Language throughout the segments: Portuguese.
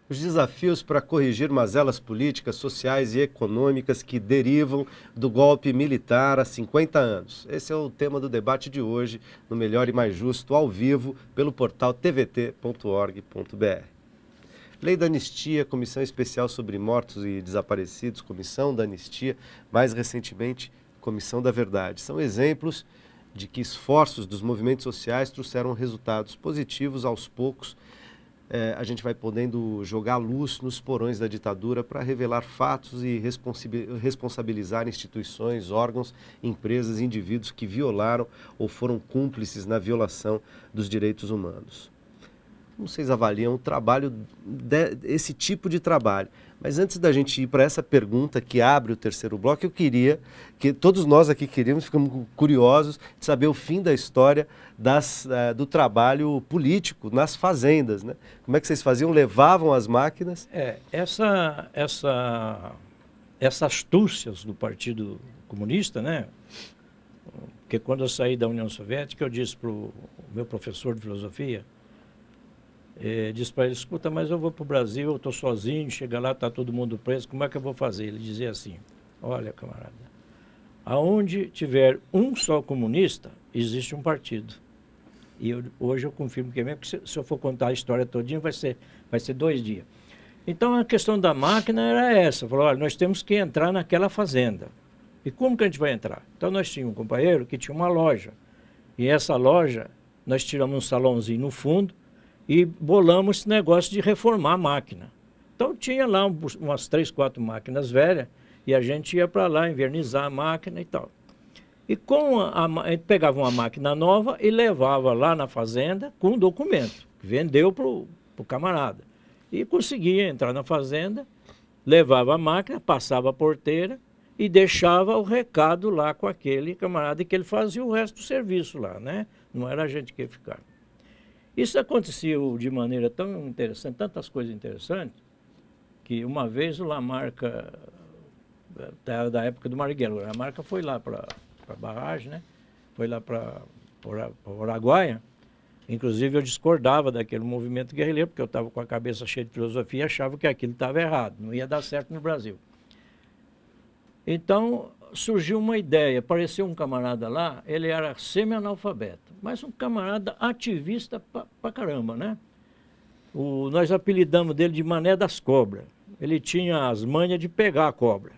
Os desafios para corrigir mazelas políticas, sociais e econômicas que derivam do golpe militar há 50 anos. Esse é o tema do debate de hoje, no Melhor e Mais Justo, ao vivo, pelo portal tvt.org.br. Lei da Anistia, Comissão Especial sobre Mortos e Desaparecidos, Comissão da Anistia, mais recentemente, Comissão da Verdade. São exemplos de que esforços dos movimentos sociais trouxeram resultados positivos aos poucos. A gente vai podendo jogar luz nos porões da ditadura para revelar fatos e responsabilizar instituições, órgãos, empresas e indivíduos que violaram ou foram cúmplices na violação dos direitos humanos. Como vocês avaliam o trabalho, esse tipo de trabalho? Mas antes da gente ir para essa pergunta que abre o terceiro bloco, eu queria, que todos nós aqui queríamos, ficamos curiosos de saber o fim da história do trabalho político nas fazendas, né? Como é que vocês faziam? Levavam as máquinas? Essas astúcias do Partido Comunista, né? Porque quando eu saí da União Soviética, eu disse para o meu professor de filosofia, disse para ele: escuta, mas eu vou para o Brasil, eu estou sozinho, chega lá, está todo mundo preso, como é que eu vou fazer? Ele dizia assim: olha, camarada, aonde tiver um só comunista, existe um partido. E hoje eu confirmo que é mesmo, porque se eu for contar a história todinha, vai ser 2 dias. Então a questão da máquina era essa: falou, olha, nós temos que entrar naquela fazenda. E como que a gente vai entrar? Então nós tínhamos um companheiro que tinha uma loja. E essa loja, nós tiramos um salãozinho no fundo e bolamos esse negócio de reformar a máquina. Então tinha lá umas 3, 4 máquinas velhas e a gente ia para lá invernizar a máquina e tal. E a gente pegava uma máquina nova e levava lá na fazenda com um documento, vendeu para o camarada. E conseguia entrar na fazenda, levava a máquina, passava a porteira e deixava o recado lá com aquele camarada e que ele fazia o resto do serviço lá, né? Não era a gente que ia ficar. Isso acontecia de maneira tão interessante, tantas coisas interessantes, que uma vez o Lamarca, da época do Marighella, o Lamarca foi lá para a barragem, né? Foi lá para Araguaia. Inclusive eu discordava daquele movimento guerrilheiro, porque eu estava com a cabeça cheia de filosofia e achava que aquilo estava errado, não ia dar certo no Brasil. Então surgiu uma ideia, apareceu um camarada lá, ele era semi-analfabeto, mas um camarada ativista pra caramba, né? Nós apelidamos dele de Mané das Cobras. Ele tinha as manhas de pegar a cobra.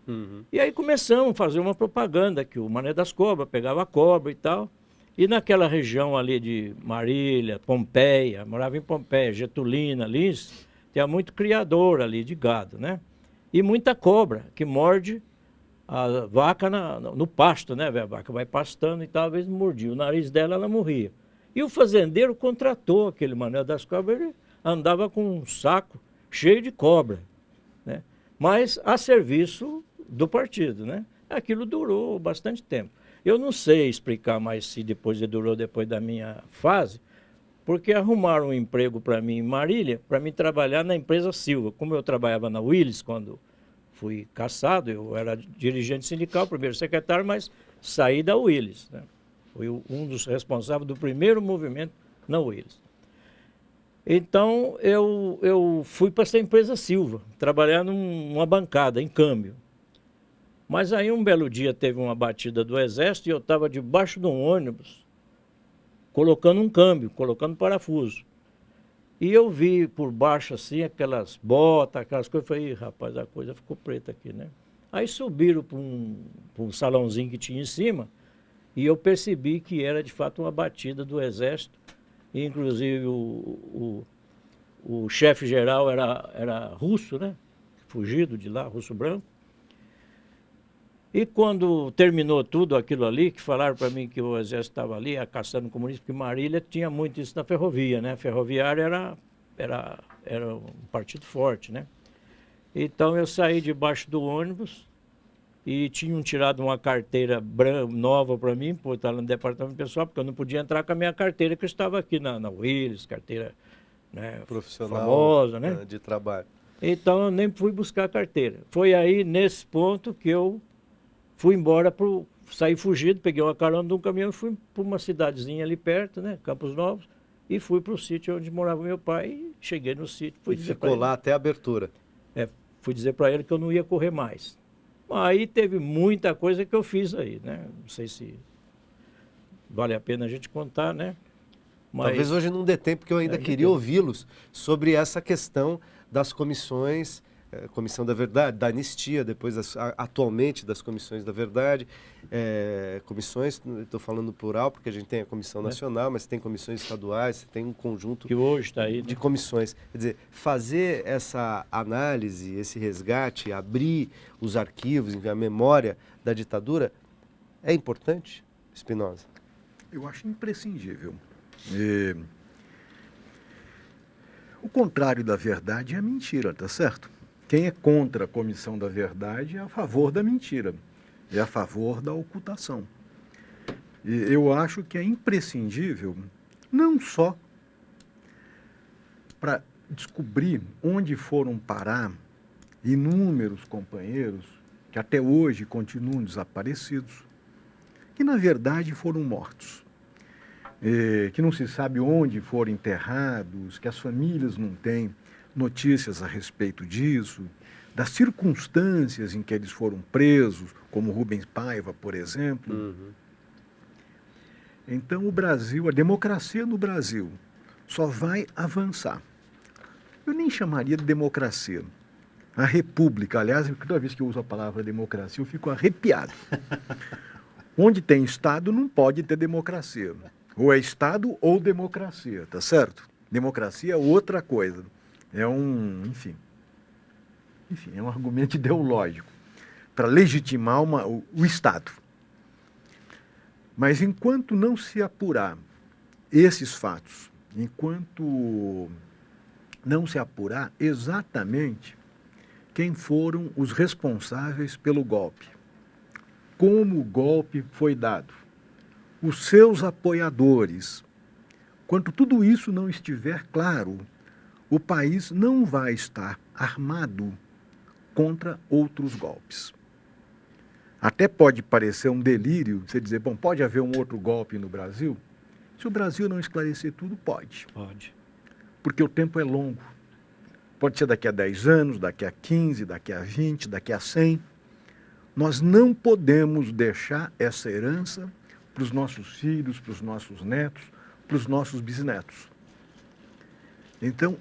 Uhum. E aí começamos a fazer uma propaganda que o Mané das Cobras pegava a cobra e tal. E naquela região ali de Marília, Pompeia, morava em Pompeia, Getulina, Lins, tinha muito criador ali de gado, né? E muita cobra que morde a vaca no pasto, né? A vaca vai pastando e talvez mordia o nariz dela, ela morria. E o fazendeiro contratou aquele Mané das Cobras, ele andava com um saco cheio de cobra, né? Mas a serviço do partido, né? Aquilo durou bastante tempo. Eu não sei explicar mais se durou depois da minha fase, porque arrumaram um emprego para mim em Marília, para mim trabalhar na empresa Silva. Como eu trabalhava na Willis quando fui cassado, eu era dirigente sindical, primeiro secretário, mas saí da Willis, né? Fui um dos responsáveis do primeiro movimento na Willis. Então eu fui para essa empresa Silva, trabalhar numa bancada, em câmbio. Mas aí um belo dia teve uma batida do Exército e eu estava debaixo de um ônibus, colocando um câmbio, colocando parafuso. E eu vi por baixo assim aquelas botas, aquelas coisas, eu falei, rapaz, a coisa ficou preta aqui, né? Aí subiram para um salãozinho que tinha em cima e eu percebi que era de fato uma batida do Exército. E, inclusive o chefe geral era russo, né? Fugido de lá, russo branco. E quando terminou tudo aquilo ali, que falaram para mim que o Exército estava ali caçando comunistas, porque Marília tinha muito isso na ferrovia, né? A ferroviária era um partido forte, né? Então eu saí debaixo do ônibus e tinham tirado uma carteira nova para mim, por estar no departamento pessoal, porque eu não podia entrar com a minha carteira que eu estava aqui na Willis, carteira, né, profissional, famosa, né? De trabalho. Então eu nem fui buscar a carteira. Foi aí, nesse ponto, que eu fui embora, saí fugido, peguei uma carona de um caminhão e fui para uma cidadezinha ali perto, né, Campos Novos, e fui para o sítio onde morava meu pai, e cheguei no sítio. E ficou lá até a abertura. Fui dizer para ele que eu não ia correr mais. Aí teve muita coisa que eu fiz aí, né? Não sei se vale a pena a gente contar, né? Mas... Talvez hoje não dê tempo, porque eu ainda queria ouvi-los sobre essa questão das comissões, Comissão da Verdade, da Anistia, depois atualmente das Comissões da Verdade, comissões, estou falando plural, porque a gente tem a Comissão Nacional, mas tem comissões estaduais, tem um conjunto que hoje está aí, de comissões. Quer dizer, fazer essa análise, esse resgate, abrir os arquivos, a memória da ditadura, é importante, Espinosa? Eu acho imprescindível. O contrário da verdade é a mentira, tá certo? Quem é contra a Comissão da Verdade é a favor da mentira, é a favor da ocultação. E eu acho que é imprescindível, não só para descobrir onde foram parar inúmeros companheiros que até hoje continuam desaparecidos, que na verdade foram mortos, que não se sabe onde foram enterrados, que as famílias não têm notícias a respeito disso, das circunstâncias em que eles foram presos, como Rubens Paiva, por exemplo. Uhum. Então, o Brasil, a democracia no Brasil, só vai avançar. Eu nem chamaria de democracia. A república, aliás, toda vez que eu uso a palavra democracia, eu fico arrepiado. Onde tem Estado, não pode ter democracia. Ou é Estado ou democracia, tá certo? Democracia é outra coisa. É enfim, é um argumento ideológico para legitimar o Estado. Mas enquanto não se apurar esses fatos, enquanto não se apurar exatamente quem foram os responsáveis pelo golpe, como o golpe foi dado, os seus apoiadores, enquanto tudo isso não estiver claro, o país não vai estar armado contra outros golpes. Até pode parecer um delírio você dizer, bom, pode haver um outro golpe no Brasil? Se o Brasil não esclarecer tudo, pode. Pode. Porque o tempo é longo. Pode ser daqui a 10 anos, daqui a 15, daqui a 20, daqui a 100. Nós não podemos deixar essa herança para os nossos filhos, para os nossos netos, para os nossos bisnetos. Então,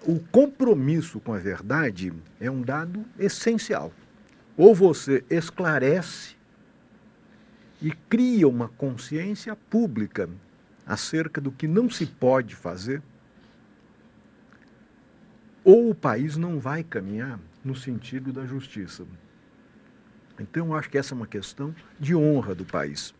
o compromisso com a verdade é um dado essencial. Ou você esclarece e cria uma consciência pública acerca do que não se pode fazer, ou o país não vai caminhar no sentido da justiça. Então, eu acho que essa é uma questão de honra do país.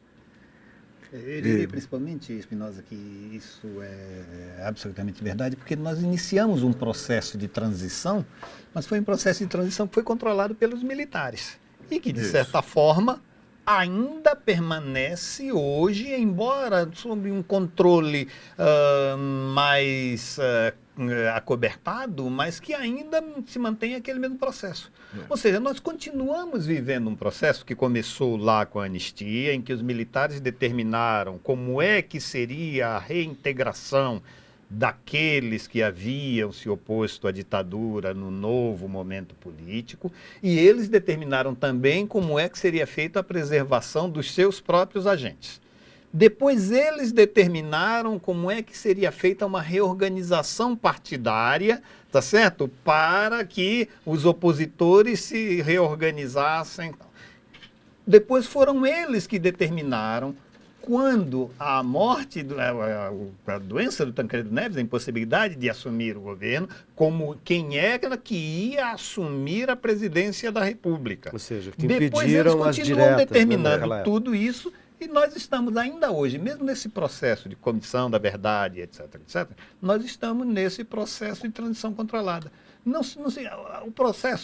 Eu diria principalmente, Espinosa, que isso é absolutamente verdade, porque nós iniciamos um processo de transição, mas foi um processo de transição que foi controlado pelos militares e que, de certa forma, ainda permanece hoje, embora sob um controle mais acobertado, mas que ainda se mantém aquele mesmo processo. Ou seja, nós continuamos vivendo um processo que começou lá com a anistia, em que os militares determinaram como é que seria a reintegração daqueles que haviam se oposto à ditadura no novo momento político, e eles determinaram também como é que seria feita a preservação dos seus próprios agentes. Depois eles determinaram como é que seria feita uma reorganização partidária, tá certo? Para que os opositores se reorganizassem. Depois foram eles que determinaram, quando a morte, a doença do Tancredo Neves, a impossibilidade de assumir o governo, como quem era que ia assumir a presidência da República. Ou seja, que depois impediram eles as continuam diretas, determinando né, tudo isso. E nós estamos ainda hoje, mesmo nesse processo de comissão da verdade, etc., etc., nós estamos nesse processo de transição controlada.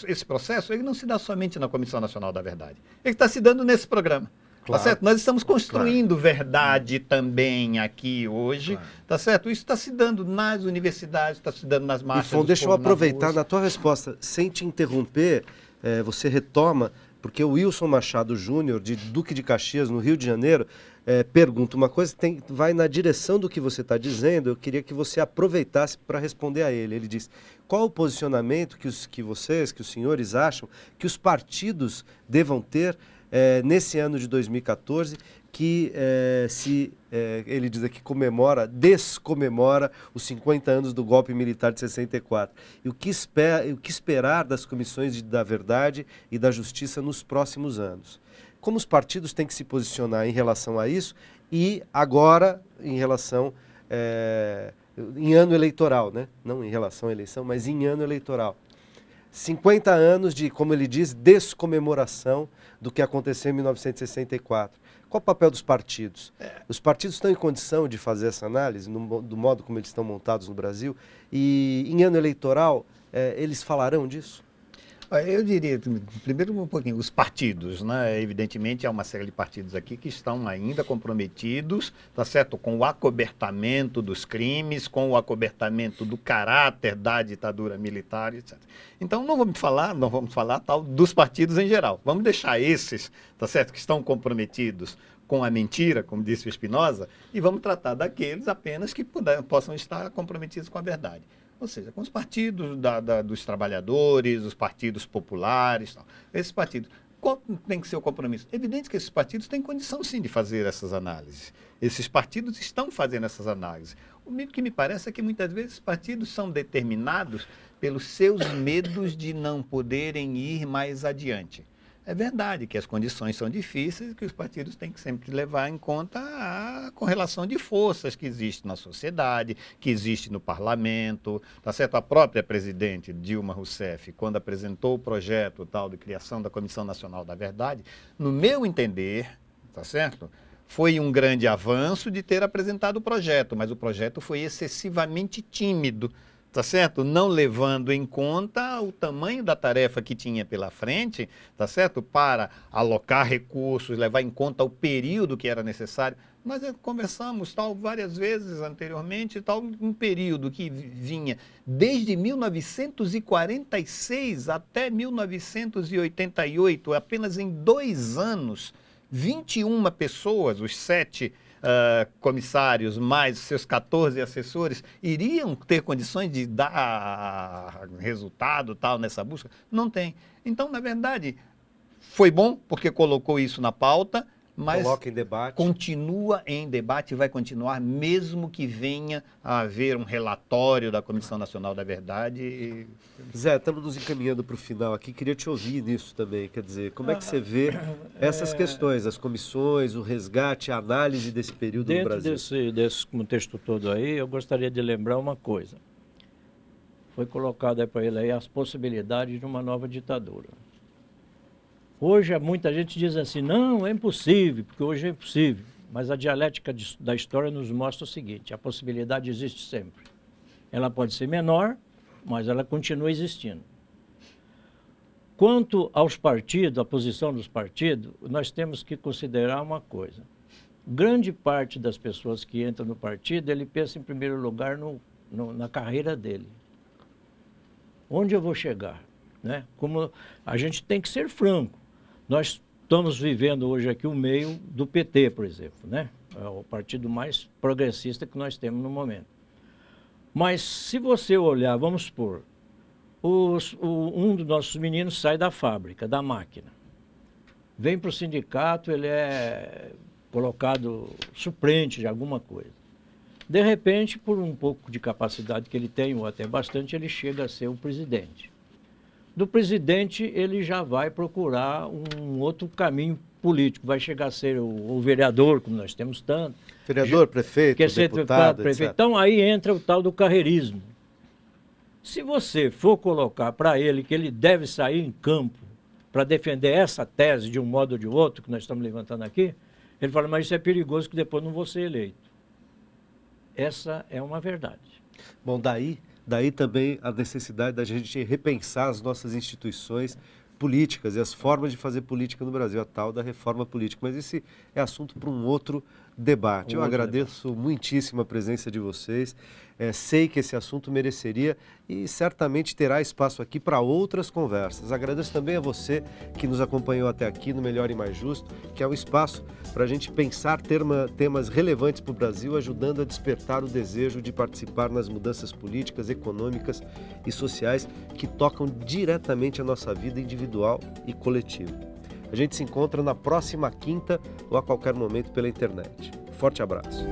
Esse processo ele não se dá somente na Comissão Nacional da Verdade. Ele está se dando nesse programa. Claro. Tá certo? Nós estamos construindo verdade também aqui hoje, tá certo? Isso está se dando nas universidades, está se dando nas marchas. Ifon, deixa eu aproveitar na tua resposta, sem te interromper, você retoma, porque o Wilson Machado Júnior, de Duque de Caxias, no Rio de Janeiro, pergunta uma coisa, vai na direção do que você está dizendo, eu queria que você aproveitasse para responder a ele. Ele diz, qual o posicionamento que os senhores acham que os partidos devam ter nesse ano de 2014, que ele diz aqui, descomemora os 50 anos do golpe militar de 64. E o que esperar das comissões da verdade e da justiça nos próximos anos? Como os partidos têm que se posicionar em relação a isso e agora em relação, em ano eleitoral, né? Não em relação à eleição, mas em ano eleitoral. 50 anos de, como ele diz, descomemoração do que aconteceu em 1964. Qual o papel dos partidos? Os partidos estão em condição de fazer essa análise do modo como eles estão montados no Brasil? E em ano eleitoral, eles falarão disso? Eu diria, primeiro um pouquinho, os partidos, né? Evidentemente, há uma série de partidos aqui que estão ainda comprometidos, tá certo? Com o acobertamento dos crimes, com o acobertamento do caráter da ditadura militar, etc. Então, não vamos falar tal dos partidos em geral. Vamos deixar esses, tá certo? Que estão comprometidos com a mentira, como disse o Spinoza, e vamos tratar daqueles apenas que possam estar comprometidos com a verdade. Ou seja, com os partidos dos trabalhadores, os partidos populares, tal. Esses partidos, qual tem que ser o compromisso? É evidente que esses partidos têm condição, sim, de fazer essas análises. Esses partidos estão fazendo essas análises. O que me parece é que muitas vezes os partidos são determinados pelos seus medos de não poderem ir mais adiante. É verdade que as condições são difíceis e que os partidos têm que sempre levar em conta a correlação de forças que existe na sociedade, que existe no parlamento, tá certo? A própria presidente Dilma Rousseff, quando apresentou o projeto tal de criação da Comissão Nacional da Verdade, no meu entender, tá certo? Foi um grande avanço de ter apresentado o projeto, mas o projeto foi excessivamente tímido, tá certo? Não levando em conta o tamanho da tarefa que tinha pela frente, tá certo? Para alocar recursos, levar em conta o período que era necessário. Nós conversamos várias vezes anteriormente, um período que vinha desde 1946 até 1988, apenas em 2 anos, 21 pessoas, os 7 comissários mais seus 14 assessores iriam ter condições de dar resultado tal nessa busca? Não tem. Então, na verdade, foi bom porque colocou isso na pauta, mas coloca em debate. Continua em debate e vai continuar mesmo que venha a haver um relatório da Comissão Nacional da Verdade. Zé, estamos nos encaminhando para o final aqui, queria te ouvir nisso também, quer dizer, como é que você vê essas questões, as comissões, o resgate, a análise desse período no Brasil? Dentro desse contexto todo aí, eu gostaria de lembrar uma coisa. Foi colocada para ele aí as possibilidades de uma nova ditadura. Hoje muita gente diz assim, não, é impossível, porque hoje é impossível. Mas a dialética da história nos mostra o seguinte, a possibilidade existe sempre. Ela pode ser menor, mas ela continua existindo. Quanto aos partidos, a posição dos partidos, nós temos que considerar uma coisa. Grande parte das pessoas que entram no partido, ele pensa em primeiro lugar na carreira dele. Onde eu vou chegar? Né? Como a gente tem que ser franco. Nós estamos vivendo hoje aqui o meio do PT, por exemplo, né? É o partido mais progressista que nós temos no momento. Mas se você olhar, vamos supor, um dos nossos meninos sai da fábrica, da máquina, vem para o sindicato, ele é colocado suplente de alguma coisa. De repente, por um pouco de capacidade que ele tem, ou até bastante, ele chega a ser o presidente. Do presidente, ele já vai procurar um outro caminho político, vai chegar a ser o vereador, como nós temos tanto. Vereador, prefeito, quer ser deputado, prefeito. etc. Então, aí entra o tal do carreirismo. Se você for colocar para ele que ele deve sair em campo para defender essa tese de um modo ou de outro, que nós estamos levantando aqui, ele fala, mas isso é perigoso que depois não vou ser eleito. Essa é uma verdade. Bom, daí também a necessidade da gente repensar as nossas instituições políticas e as formas de fazer política no Brasil, a tal da reforma política. Mas esse é assunto para um outro debate. Eu Outro agradeço muitíssimo a presença de vocês. Sei que esse assunto mereceria e certamente terá espaço aqui para outras conversas. Agradeço também a você que nos acompanhou até aqui no Melhor e Mais Justo, que é um espaço para a gente pensar temas relevantes para o Brasil, ajudando a despertar o desejo de participar nas mudanças políticas, econômicas e sociais que tocam diretamente a nossa vida individual e coletiva. A gente se encontra na próxima quinta ou a qualquer momento pela internet. Forte abraço.